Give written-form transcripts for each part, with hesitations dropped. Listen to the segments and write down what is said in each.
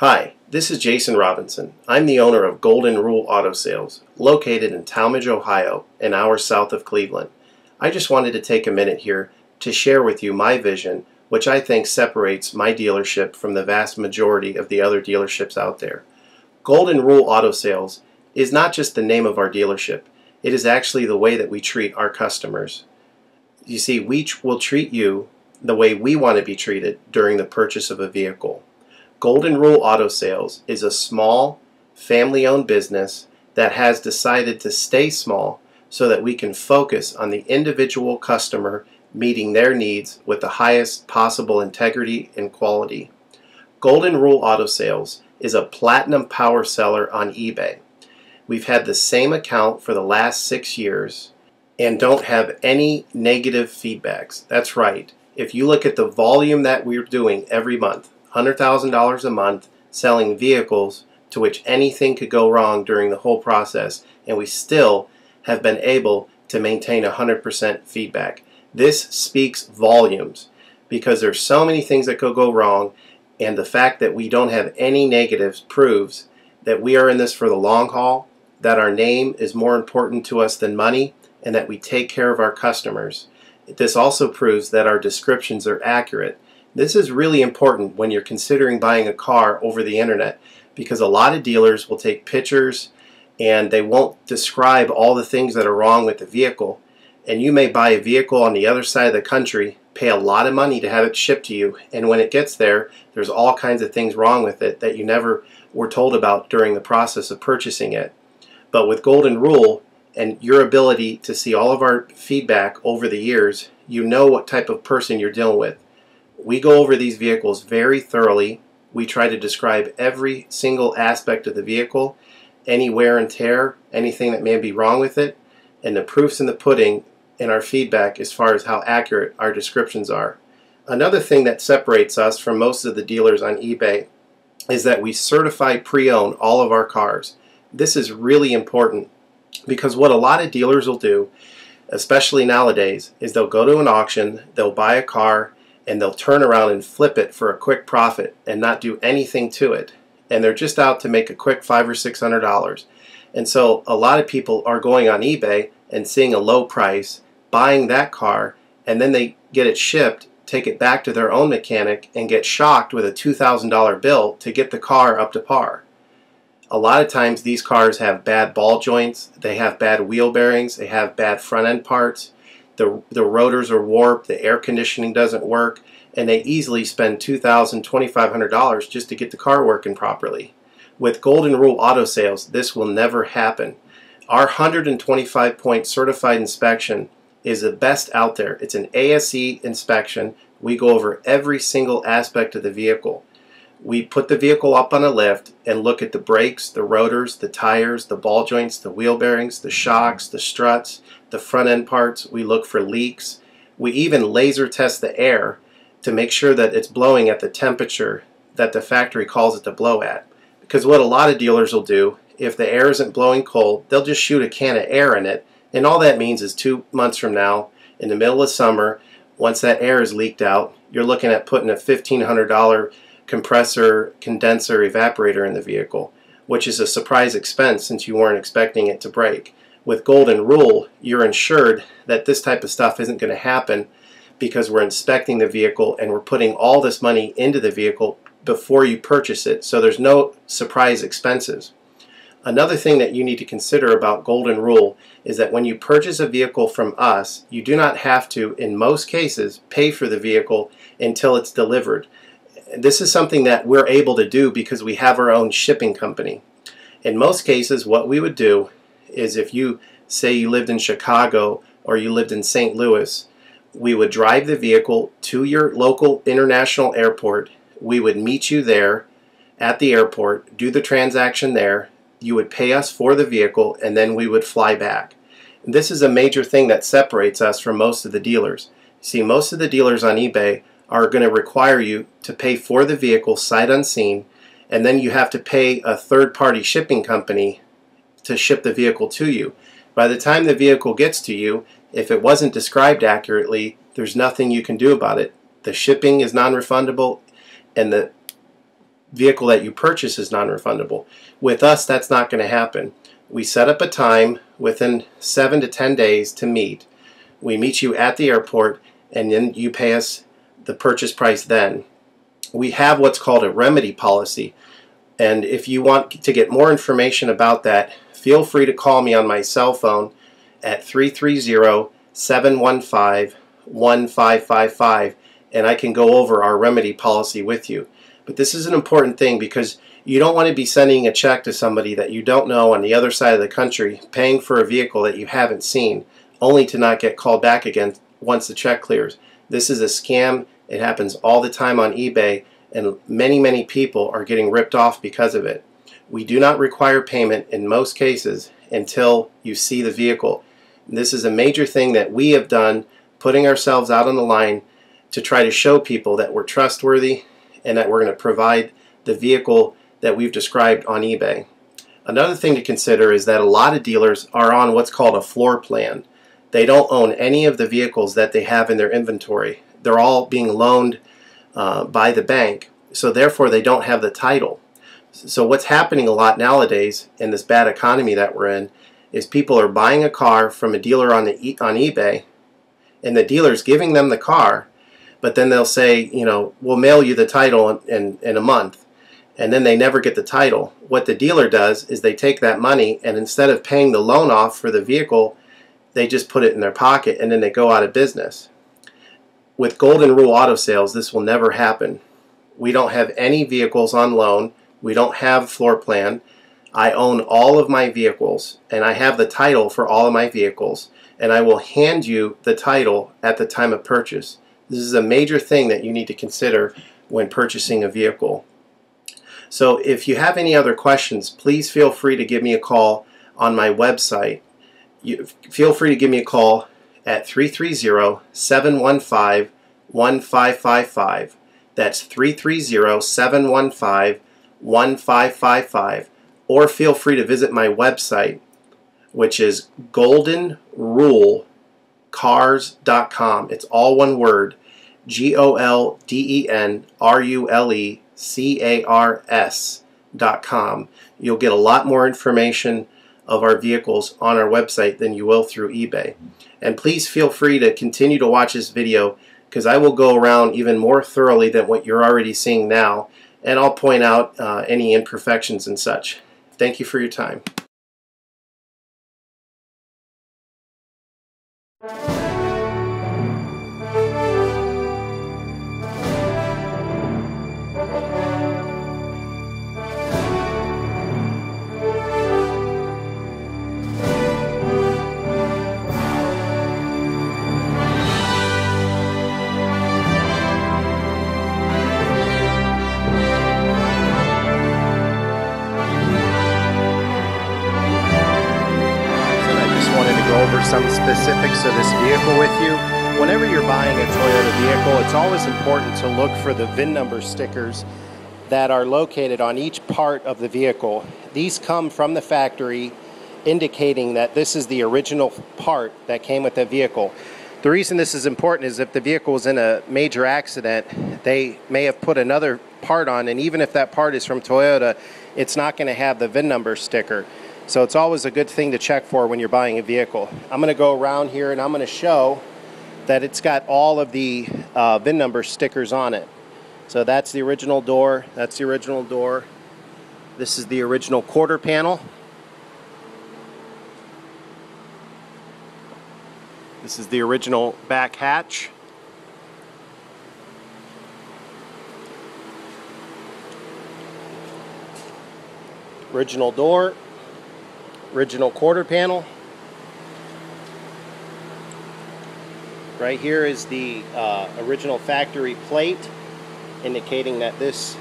Hi, this is Jason Robinson. I'm the owner of Golden Rule Auto Sales, located in Tallmadge, Ohio, an hour south of Cleveland. I just wanted to take a minute here to share with you my vision, which I think separates my dealership from the vast majority of the other dealerships out there. Golden Rule Auto Sales is not just the name of our dealership, it is actually the way that we treat our customers. You see, we will treat you the way we want to be treated during the purchase of a vehicle. Golden Rule Auto Sales is a small, family-owned business that has decided to stay small so that we can focus on the individual customer meeting their needs with the highest possible integrity and quality. Golden Rule Auto Sales is a platinum power seller on eBay. We've had the same account for the last 6 years and don't have any negative feedbacks. That's right. If you look at the volume that we're doing every month, $100,000 a month selling vehicles to which anything could go wrong during the whole process, and we still have been able to maintain 100% feedback. This speaks volumes because there's so many things that could go wrong, and the fact that we don't have any negatives proves that we are in this for the long haul, that our name is more important to us than money, and that we take care of our customers. This also proves that our descriptions are accurate. This is really important when you're considering buying a car over the internet, because a lot of dealers will take pictures and they won't describe all the things that are wrong with the vehicle, and you may buy a vehicle on the other side of the country, pay a lot of money to have it shipped to you, and when it gets there, there's all kinds of things wrong with it that you never were told about during the process of purchasing it. But with Golden Rule and your ability to see all of our feedback over the years, you know what type of person you're dealing with. We go over these vehicles very thoroughly. We try to describe every single aspect of the vehicle, any wear and tear, anything that may be wrong with it, and the proof's in the pudding in our feedback as far as how accurate our descriptions are. Another thing that separates us from most of the dealers on eBay is that we certify pre-own all of our cars. This is really important because what a lot of dealers will do, especially nowadays, is they'll go to an auction, they'll buy a car, and they'll turn around and flip it for a quick profit and not do anything to it. And they're just out to make a quick $500 or $600. And so a lot of people are going on eBay and seeing a low price, buying that car, and then they get it shipped, take it back to their own mechanic, and get shocked with a $2,000 bill to get the car up to par. A lot of times these cars have bad ball joints, they have bad wheel bearings, they have bad front end parts. The rotors are warped, the air conditioning doesn't work, and they easily spend $2,000, $2,500 just to get the car working properly. With Golden Rule Auto Sales, this will never happen. Our 125-point certified inspection is the best out there. It's an ASE inspection. We go over every single aspect of the vehicle. We put the vehicle up on a lift and look at the brakes, the rotors, the tires, the ball joints, the wheel bearings, the shocks, the struts, the front end parts. We look for leaks. We even laser test the air to make sure that it's blowing at the temperature that the factory calls it to blow at. Because what a lot of dealers will do, if the air isn't blowing cold, they'll just shoot a can of air in it, and all that means is 2 months from now, in the middle of summer, once that air is leaked out, you're looking at putting a $1,500 compressor, condenser, evaporator in the vehicle, which is a surprise expense since you weren't expecting it to break. With Golden Rule, you're ensured that this type of stuff isn't going to happen because we're inspecting the vehicle and we're putting all this money into the vehicle before you purchase it, so there's no surprise expenses. Another thing that you need to consider about Golden Rule is that when you purchase a vehicle from us, you do not have to, in most cases, pay for the vehicle until it's delivered. This is something that we're able to do because we have our own shipping company. In most cases, what we would do is, if you say you lived in Chicago or you lived in St. Louis, we would drive the vehicle to your local international airport. We would meet you there at the airport, do the transaction there. You would pay us for the vehicle, and then we would fly back. This is a major thing that separates us from most of the dealers. See, most of the dealers on eBay are going to require you to pay for the vehicle sight unseen, and then you have to pay a third-party shipping company to ship the vehicle to you. By the time the vehicle gets to you, if it wasn't described accurately, there's nothing you can do about it. The shipping is non-refundable, and the vehicle that you purchase is non-refundable. With us, that's not going to happen. We set up a time within 7 to 10 days to meet. We meet you at the airport, and then you pay us the purchase price then. We have what's called a remedy policy, and if you want to get more information about that, feel free to call me on my cell phone at 330-715-1555, and I can go over our remedy policy with you. But this is an important thing because you don't want to be sending a check to somebody that you don't know on the other side of the country, paying for a vehicle that you haven't seen, only to not get called back again once the check clears. This is a scam. It happens all the time on eBay, and many people are getting ripped off because of it. We do not require payment in most cases until you see the vehicle. This is a major thing that we have done, putting ourselves out on the line to try to show people that we're trustworthy and that we're going to provide the vehicle that we've described on eBay. Another thing to consider is that a lot of dealers are on what's called a floor plan. They don't own any of the vehicles that they have in their inventory. They're all being loaned by the bank, so therefore they don't have the title. So what's happening a lot nowadays in this bad economy that we're in is people are buying a car from a dealer on eBay, and the dealer's giving them the car, but then they'll say, you know, we'll mail you the title in a month, and then they never get the title. What the dealer does is they take that money, and instead of paying the loan off for the vehicle, they just put it in their pocket, and then they go out of business. With Golden Rule Auto Sales, this will never happen. We don't have any vehicles on loan. We don't have floor plan. I own all of my vehicles, and I have the title for all of my vehicles, and I will hand you the title at the time of purchase. This is a major thing that you need to consider when purchasing a vehicle. So if you have any other questions, please feel free to give me a call on my website. Feel free to give me a call at 330-715-1555. That's 330-715-1555. Or feel free to visit my website, which is goldenrulecars.com. It's all one word, goldenrulecars.com. You'll get a lot more information of our vehicles on our website than you will through eBay. And please feel free to continue to watch this video, because I will go around even more thoroughly than what you're already seeing now, and I'll point out any imperfections and such. Thank you for your time. Over some specifics of this vehicle with you. Whenever you're buying a Toyota vehicle, it's always important to look for the VIN number stickers that are located on each part of the vehicle. These come from the factory, indicating that this is the original part that came with the vehicle. The reason this is important is if the vehicle was in a major accident, they may have put another part on, and even if that part is from Toyota, it's not going to have the VIN number sticker. So it's always a good thing to check for when you're buying a vehicle. I'm going to go around here and I'm going to show that it's got all of the VIN number stickers on it. So that's the original door. That's the original door. This is the original quarter panel. This is the original back hatch. Original door. Original quarter panel. Right here is the original factory plate, indicating that this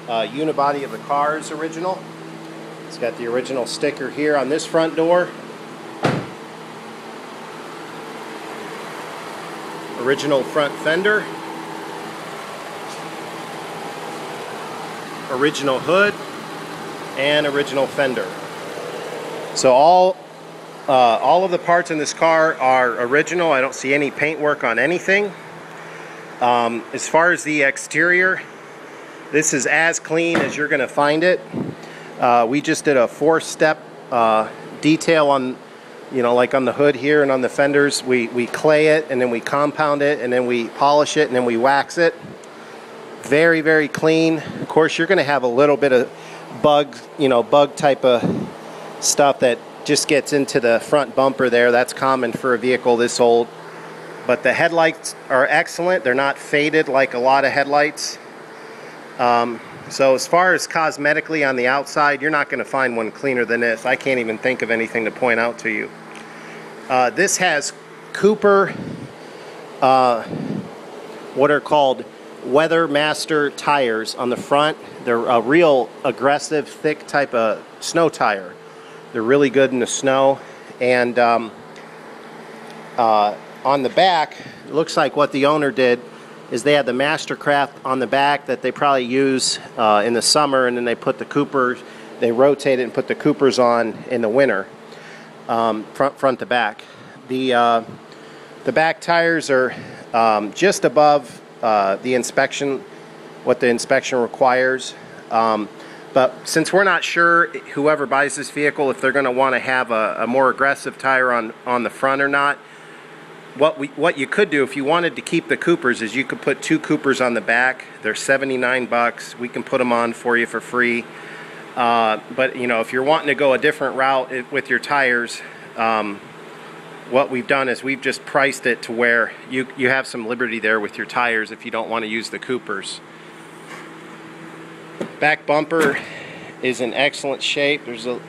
unibody of the car is original. It's got the original sticker here on this front door. Original front fender. Original hood. And original fender. So all of the parts in this car are original. I don't see any paint work on anything. As far as the exterior, This is as clean as you're going to find it. We just did a 4-step detail on, like on the hood here and on the fenders. We clay it, and then we compound it, and then we polish it, and then we wax it. Very, very clean. Of course, you're going to have a little bit of bug type of stuff that just gets into the front bumper there. That's common for a vehicle this old. But the headlights are excellent. They're not faded like a lot of headlights. So as far as cosmetically on the outside, you're not going to find one cleaner than this. I can't even think of anything to point out to you. This has Cooper, what are called Weathermaster tires on the front. They're a real aggressive, thick type of snow tire. They're really good in the snow. And on the back, it looks like what the owner did is they had the Mastercraft on the back that they probably use in the summer, and then they put the Coopers, they rotate it and put the Coopers on in the winter, front to back. The back tires are just above the inspection, what the inspection requires. But since we're not sure, whoever buys this vehicle, if they're going to want to have a more aggressive tire on the front or not, what you could do if you wanted to keep the Coopers is you could put 2 Coopers on the back. They're $79. We can put them on for you for free. But if you're wanting to go a different route with your tires, what we've done is we've just priced it to where you have some liberty there with your tires if you don't want to use the Coopers. Back bumper is in excellent shape. There's a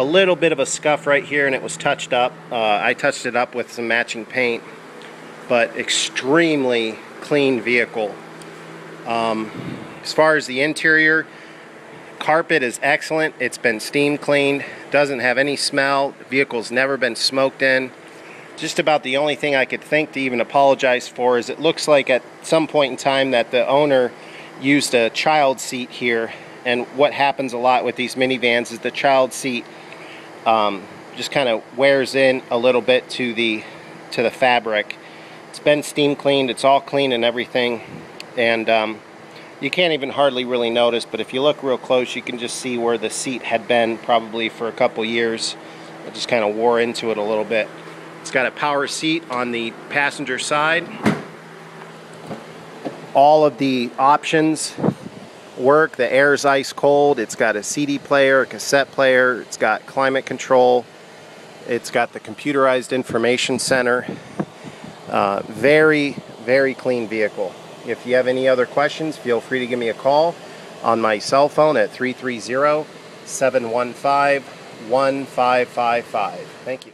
little bit of a scuff right here, and it was touched up. I touched it up with some matching paint, but extremely clean vehicle. As far as the interior, carpet is excellent. It's been steam cleaned, doesn't have any smell. The vehicle's never been smoked in. Just about the only thing I could think to even apologize for is it looks like at some point in time that the owner used a child seat here, and what happens a lot with these minivans is the child seat just kind of wears in a little bit to the fabric. It's been steam cleaned, it's all clean and everything, and you can't even hardly really notice, but if you look real close you can just see where the seat had been probably for a couple years. It just kind of wore into it a little bit. It's got a power seat on the passenger side. All of the options work. The air's ice cold. It's got a CD player, a cassette player. It's got climate control. It's got the computerized information center. Very, very clean vehicle. If you have any other questions, feel free to give me a call on my cell phone at 330-715-1555. Thank you.